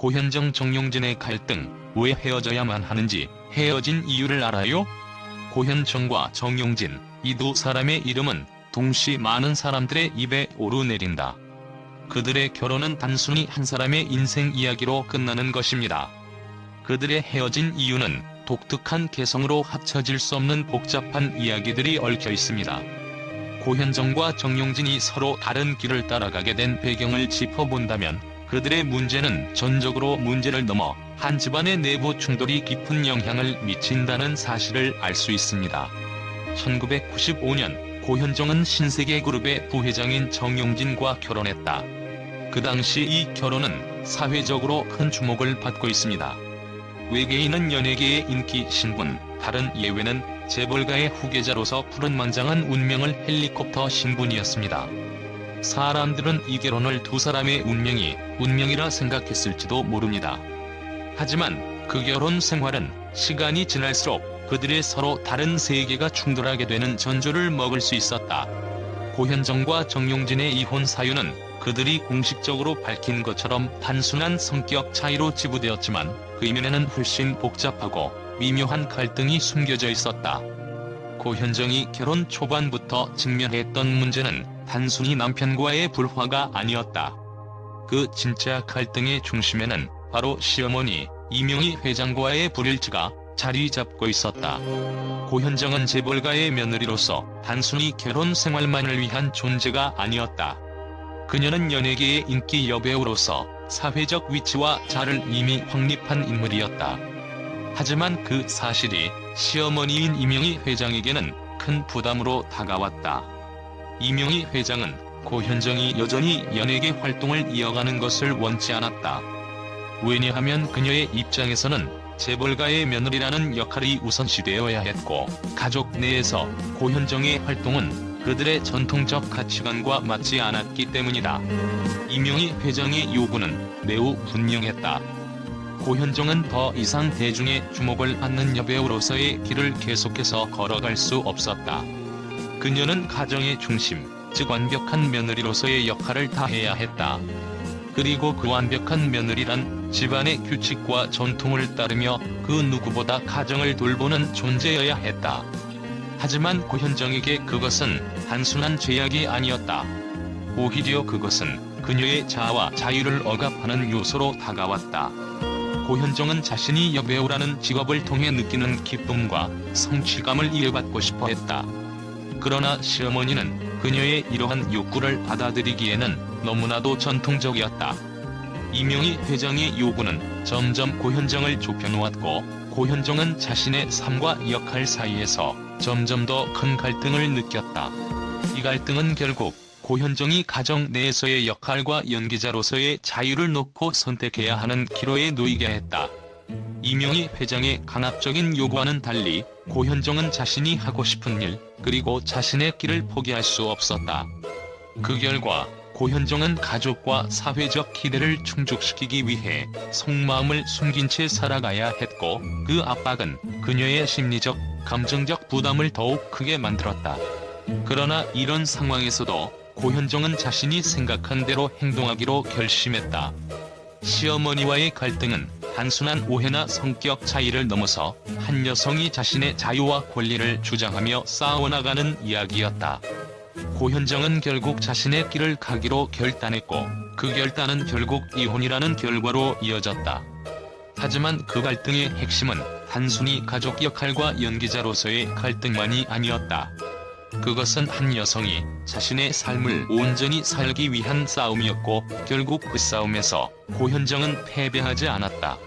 고현정 정용진의 갈등, 왜 헤어져야만 하는지 헤어진 이유를 알아요? 고현정과 정용진, 이 두 사람의 이름은 동시 많은 사람들의 입에 오르내린다. 그들의 결혼은 단순히 한 사람의 인생 이야기로 끝나는 것입니다. 그들의 헤어진 이유는 독특한 개성으로 합쳐질 수 없는 복잡한 이야기들이 얽혀 있습니다. 고현정과 정용진이 서로 다른 길을 따라가게 된 배경을 짚어본다면 그들의 문제는 전적으로 문제를 넘어 한 집안의 내부 충돌이 깊은 영향을 미친다는 사실을 알 수 있습니다. 1995년 고현정은 신세계그룹의 부회장인 정용진과 결혼했다. 그 당시 이 결혼은 사회적으로 큰 주목을 받고 있습니다. 외계인은 연예계의 인기 신분, 다른 예외는 재벌가의 후계자로서 푸른만장한 운명을 헬리콥터 신분이었습니다. 사람들은 이 결혼을 두 사람의 운명이라 생각했을지도 모릅니다. 하지만 그 결혼 생활은 시간이 지날수록 그들의 서로 다른 세계가 충돌하게 되는 전조를 먹을 수 있었다. 고현정과 정용진의 이혼 사유는 그들이 공식적으로 밝힌 것처럼 단순한 성격 차이로 치부되었지만 그 이면에는 훨씬 복잡하고 미묘한 갈등이 숨겨져 있었다. 고현정이 결혼 초반부터 직면했던 문제는 단순히 남편과의 불화가 아니었다. 그 진짜 갈등의 중심에는 바로 시어머니 이명희 회장과의 불일치가 자리 잡고 있었다. 고현정은 재벌가의 며느리로서 단순히 결혼 생활만을 위한 존재가 아니었다. 그녀는 연예계의 인기 여배우로서 사회적 위치와 자를 이미 확립한 인물이었다. 하지만 그 사실이 시어머니인 이명희 회장에게는 큰 부담으로 다가왔다. 이명희 회장은 고현정이 여전히 연예계 활동을 이어가는 것을 원치 않았다. 왜냐하면 그녀의 입장에서는 재벌가의 며느리라는 역할이 우선시되어야 했고 가족 내에서 고현정의 활동은 그들의 전통적 가치관과 맞지 않았기 때문이다. 이명희 회장의 요구는 매우 분명했다. 고현정은 더 이상 대중의 주목을 받는 여배우로서의 길을 계속해서 걸어갈 수 없었다. 그녀는 가정의 중심, 즉 완벽한 며느리로서의 역할을 다해야 했다. 그리고 그 완벽한 며느리란 집안의 규칙과 전통을 따르며 그 누구보다 가정을 돌보는 존재여야 했다. 하지만 고현정에게 그것은 단순한 제약이 아니었다. 오히려 그것은 그녀의 자아와 자유를 억압하는 요소로 다가왔다. 고현정은 자신이 여배우라는 직업을 통해 느끼는 기쁨과 성취감을 이어받고 싶어 했다. 그러나 시어머니는 그녀의 이러한 욕구를 받아들이기에는 너무나도 전통적이었다. 이명희 회장의 요구는 점점 고현정을 좁혀놓았고 고현정은 자신의 삶과 역할 사이에서 점점 더 큰 갈등을 느꼈다. 이 갈등은 결국 고현정이 가정 내에서의 역할과 연기자로서의 자유를 놓고 선택해야 하는 기로에 놓이게 했다. 이명희 회장의 강압적인 요구와는 달리 고현정은 자신이 하고 싶은 일, 그리고 자신의 길을 포기할 수 없었다. 그 결과 고현정은 가족과 사회적 기대를 충족시키기 위해 속마음을 숨긴 채 살아가야 했고 그 압박은 그녀의 심리적, 감정적 부담을 더욱 크게 만들었다. 그러나 이런 상황에서도 고현정은 자신이 생각한 대로 행동하기로 결심했다. 시어머니와의 갈등은 단순한 오해나 성격 차이를 넘어서 한 여성이 자신의 자유와 권리를 주장하며 싸워나가는 이야기였다. 고현정은 결국 자신의 길을 가기로 결단했고 그 결단은 결국 이혼이라는 결과로 이어졌다. 하지만 그 갈등의 핵심은 단순히 가족 역할과 연기자로서의 갈등만이 아니었다. 그것은 한 여성이 자신의 삶을 온전히 살기 위한 싸움이었고 결국 그 싸움에서 고현정은 패배하지 않았다.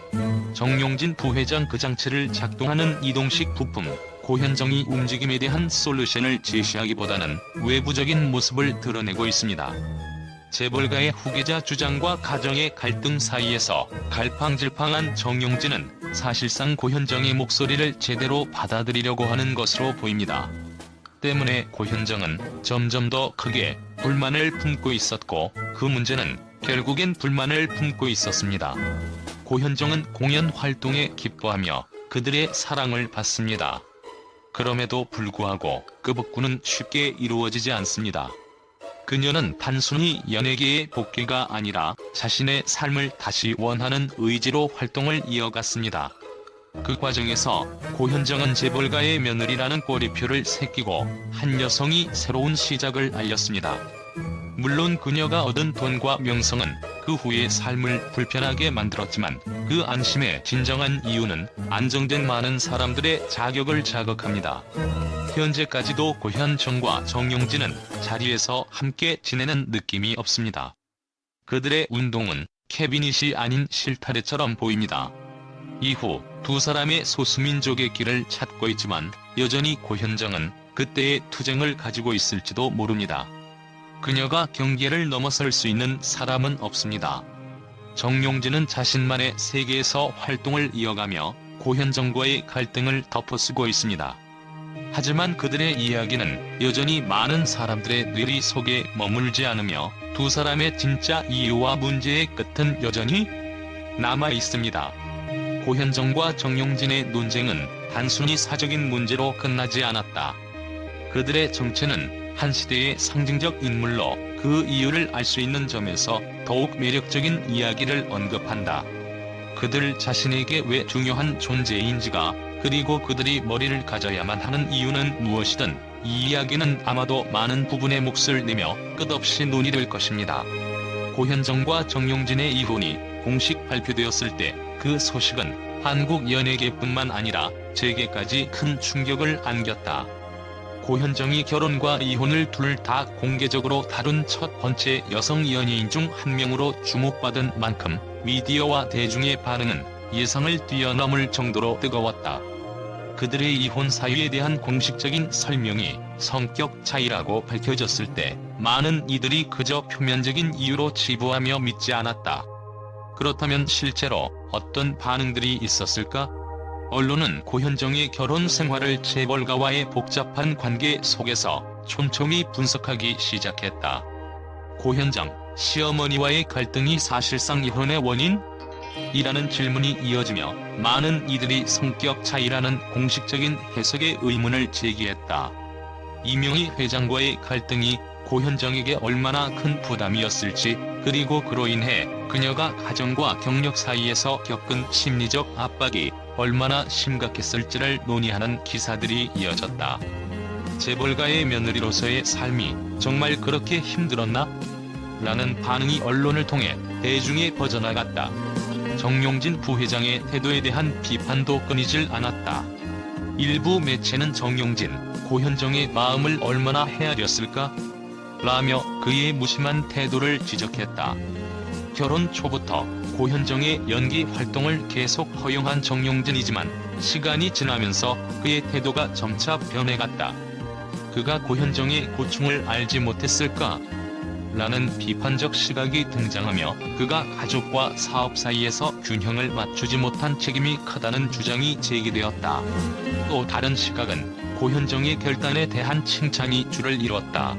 정용진 부회장 그 장치를 작동하는 이동식 부품, 고현정이 움직임에 대한 솔루션을 제시하기보다는 외부적인 모습을 드러내고 있습니다. 재벌가의 후계자 주장과 가정의 갈등 사이에서 갈팡질팡한 정용진은 사실상 고현정의 목소리를 제대로 받아들이려고 하는 것으로 보입니다. 때문에 고현정은 점점 더 크게 불만을 품고 있었고 그 문제는 결국엔 불만을 품고 있었습니다. 고현정은 공연 활동에 기뻐하며 그들의 사랑을 받습니다. 그럼에도 불구하고 그 복구는 쉽게 이루어지지 않습니다. 그녀는 단순히 연예계의 복귀가 아니라 자신의 삶을 다시 원하는 의지로 활동을 이어갔습니다. 그 과정에서 고현정은 재벌가의 며느리라는 꼬리표를 새기고 한 여성이 새로운 시작을 알렸습니다. 물론 그녀가 얻은 돈과 명성은 그 후의 삶을 불편하게 만들었지만 그 안심의 진정한 이유는 안정된 많은 사람들의 자격을 자극합니다. 현재까지도 고현정과 정용진은 자리에서 함께 지내는 느낌이 없습니다. 그들의 운동은 캐비닛이 아닌 실타래처럼 보입니다. 이후 두 사람의 소수민족의 길을 찾고 있지만 여전히 고현정은 그때의 투쟁을 가지고 있을지도 모릅니다. 그녀가 경계를 넘어설 수 있는 사람은 없습니다. 정용진은 자신만의 세계에서 활동을 이어가며 고현정과의 갈등을 덮어쓰고 있습니다. 하지만 그들의 이야기는 여전히 많은 사람들의 뇌리 속에 머물지 않으며 두 사람의 진짜 이유와 문제의 끝은 여전히 남아 있습니다. 고현정과 정용진의 논쟁은 단순히 사적인 문제로 끝나지 않았다. 그들의 정체는 한 시대의 상징적 인물로 그 이유를 알 수 있는 점에서 더욱 매력적인 이야기를 언급한다. 그들 자신에게 왜 중요한 존재인지가, 그리고 그들이 머리를 가져야만 하는 이유는 무엇이든 이 이야기는 아마도 많은 부분의 몫을 내며 끝없이 논의될 것입니다. 고현정과 정용진의 이혼이 공식 발표되었을 때 그 소식은 한국 연예계뿐만 아니라 세계까지 큰 충격을 안겼다. 고현정이 결혼과 이혼을 둘 다 공개적으로 다룬 첫 번째 여성 연예인 중 한 명으로 주목받은 만큼 미디어와 대중의 반응은 예상을 뛰어넘을 정도로 뜨거웠다. 그들의 이혼 사유에 대한 공식적인 설명이 성격 차이라고 밝혀졌을 때 많은 이들이 그저 표면적인 이유로 치부하며 믿지 않았다. 그렇다면 실제로 어떤 반응들이 있었을까? 언론은 고현정의 결혼 생활을 재벌가와의 복잡한 관계 속에서 촘촘히 분석하기 시작했다. 고현정, 시어머니와의 갈등이 사실상 이혼의 원인? 이라는 질문이 이어지며 많은 이들이 성격 차이라는 공식적인 해석에 의문을 제기했다. 이명희 회장과의 갈등이 고현정에게 얼마나 큰 부담이었을지, 그리고 그로 인해 그녀가 가정과 경력 사이에서 겪은 심리적 압박이 얼마나 심각했을지를 논의하는 기사들이 이어졌다. 재벌가의 며느리로서의 삶이 정말 그렇게 힘들었나? 라는 반응이 언론을 통해 대중에 퍼져나갔다. 정용진 부회장의 태도에 대한 비판도 끊이질 않았다. 일부 매체는 정용진, 고현정의 마음을 얼마나 헤아렸을까? 라며 그의 무심한 태도를 지적했다. 결혼 초부터 고현정의 연기 활동을 계속 허용한 정용진이지만 시간이 지나면서 그의 태도가 점차 변해갔다. 그가 고현정의 고충을 알지 못했을까? 라는 비판적 시각이 등장하며 그가 가족과 사업 사이에서 균형을 맞추지 못한 책임이 크다는 주장이 제기되었다. 또 다른 시각은 고현정의 결단에 대한 칭찬이 줄을 이뤘다.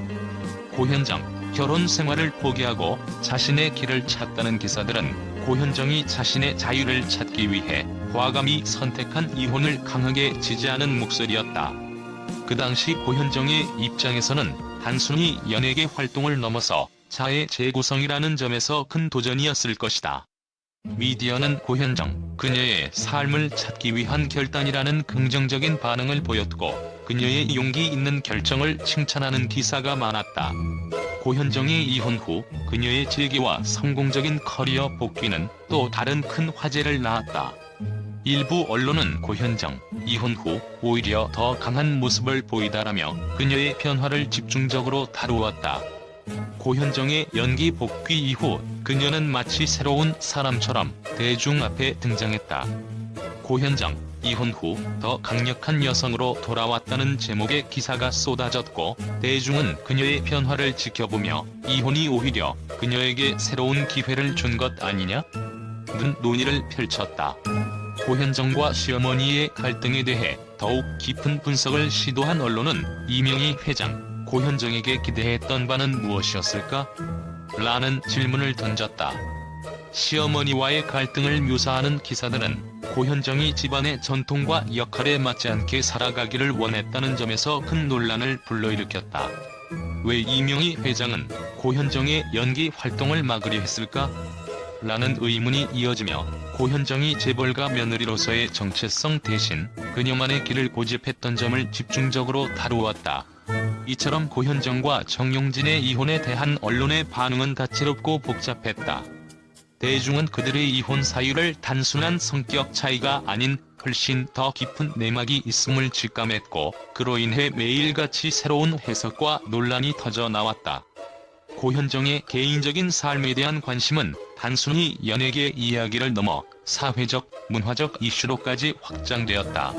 고현정, 결혼 생활을 포기하고 자신의 길을 찾다는 기사들은 고현정이 자신의 자유를 찾기 위해 과감히 선택한 이혼을 강하게 지지하는 목소리였다. 그 당시 고현정의 입장에서는 단순히 연예계 활동을 넘어서 자의 재구성이라는 점에서 큰 도전이었을 것이다. 미디어는 고현정, 그녀의 삶을 찾기 위한 결단이라는 긍정적인 반응을 보였고 그녀의 용기 있는 결정을 칭찬하는 기사가 많았다. 고현정의 이혼 후 그녀의 재기와 성공적인 커리어 복귀는 또 다른 큰 화제를 낳았다. 일부 언론은 고현정, 이혼 후 오히려 더 강한 모습을 보이다라며 그녀의 변화를 집중적으로 다루었다. 고현정의 연기 복귀 이후 그녀는 마치 새로운 사람처럼 대중 앞에 등장했다. 고현정, 이혼 후 더 강력한 여성으로 돌아왔다는 제목의 기사가 쏟아졌고 대중은 그녀의 변화를 지켜보며 이혼이 오히려 그녀에게 새로운 기회를 준 것 아니냐? 는 논의를 펼쳤다. 고현정과 시어머니의 갈등에 대해 더욱 깊은 분석을 시도한 언론은 이명희 회장, 고현정에게 기대했던 바는 무엇이었을까? 라는 질문을 던졌다. 시어머니와의 갈등을 묘사하는 기사들은 고현정이 집안의 전통과 역할에 맞지 않게 살아가기를 원했다는 점에서 큰 논란을 불러일으켰다. 왜 이명희 회장은 고현정의 연기 활동을 막으려 했을까? 라는 의문이 이어지며 고현정이 재벌가 며느리로서의 정체성 대신 그녀만의 길을 고집했던 점을 집중적으로 다루었다. 이처럼 고현정과 정용진의 이혼에 대한 언론의 반응은 다채롭고 복잡했다. 대중은 그들의 이혼 사유를 단순한 성격 차이가 아닌 훨씬 더 깊은 내막이 있음을 직감했고, 그로 인해 매일같이 새로운 해석과 논란이 터져 나왔다. 고현정의 개인적인 삶에 대한 관심은 단순히 연예계 이야기를 넘어 사회적, 문화적 이슈로까지 확장되었다.